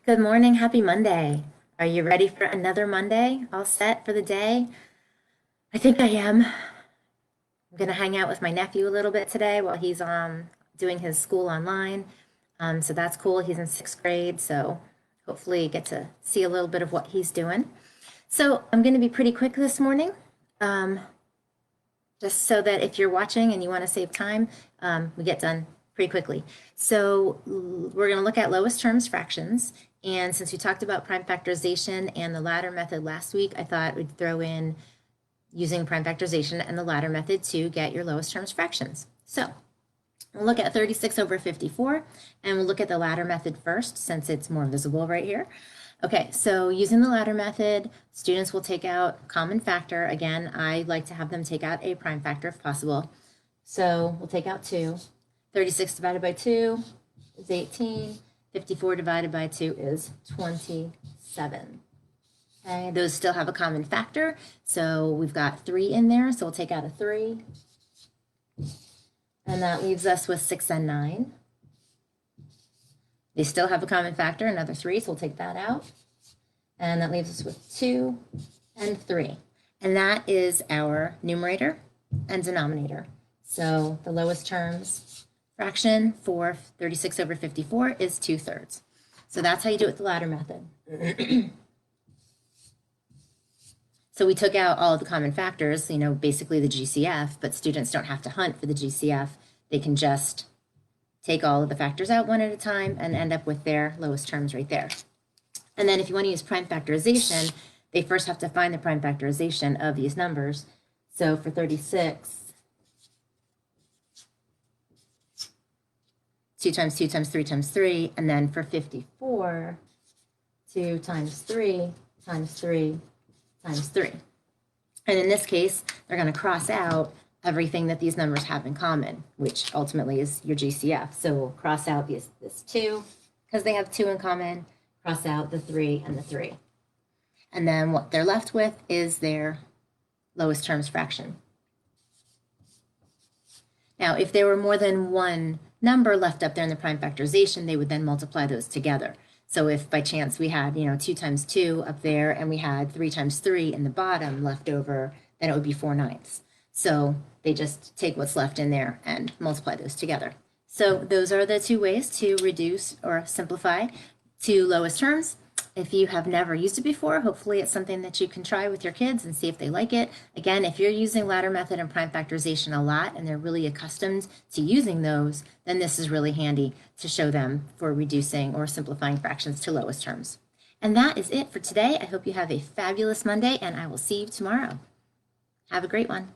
Good morning. Happy Monday. Are you ready for another Monday? All set for the day? I think I am. I'm going to hang out with my nephew a little bit today while he's doing his school online. So that's cool. He's in sixth grade, so hopefully get to see a little bit of what he's doing. So I'm going to be pretty quick this morning, just so that if you're watching and you want to save time, we get done pretty quickly. So we're going to look at lowest terms fractions. And since we talked about prime factorization and the ladder method last week, I thought we'd throw in using prime factorization and the ladder method to get your lowest terms fractions. So we'll look at 36 over 54, and we'll look at the ladder method first since it's more visible right here. Okay, so using the ladder method, students will take out common factor. Again, I like to have them take out a prime factor if possible. So we'll take out 2. 36 divided by 2 is 18. 54 divided by 2 is 27. Okay, those still have a common factor. So we've got 3 in there, so we'll take out a 3. And that leaves us with 6 and 9. They still have a common factor, another 3, so we'll take that out. And that leaves us with 2 and 3. And that is our numerator and denominator. So the lowest terms fraction for 36 over 54 is 2/3. So that's how you do it with the ladder method. So we took out all of the common factors, basically the GCF, but students don't have to hunt for the GCF. They can just take all of the factors out one at a time and end up with their lowest terms right there. And then if you want to use prime factorization, they first have to find the prime factorization of these numbers. So for 36, 2 times 2 times 3 times 3, and then for 54, 2 times 3 times 3 times 3. And in this case, they're going to cross out everything that these numbers have in common, which ultimately is your GCF. So we'll cross out this 2, because they have 2 in common, cross out the 3 and the 3. And then what they're left with is their lowest terms fraction. Now, if there were more than one number left up there in the prime factorization, they would then multiply those together. So if by chance we had, 2 times 2 up there and we had 3 times 3 in the bottom left over, then it would be 4/9. So they just take what's left in there and multiply those together. So those are the 2 ways to reduce or simplify to lowest terms. If you have never used it before, hopefully it's something that you can try with your kids and see if they like it. Again, if you're using ladder method and prime factorization a lot and they're really accustomed to using those, then this is really handy to show them for reducing or simplifying fractions to lowest terms. And that is it for today. I hope you have a fabulous Monday, and I will see you tomorrow. Have a great one.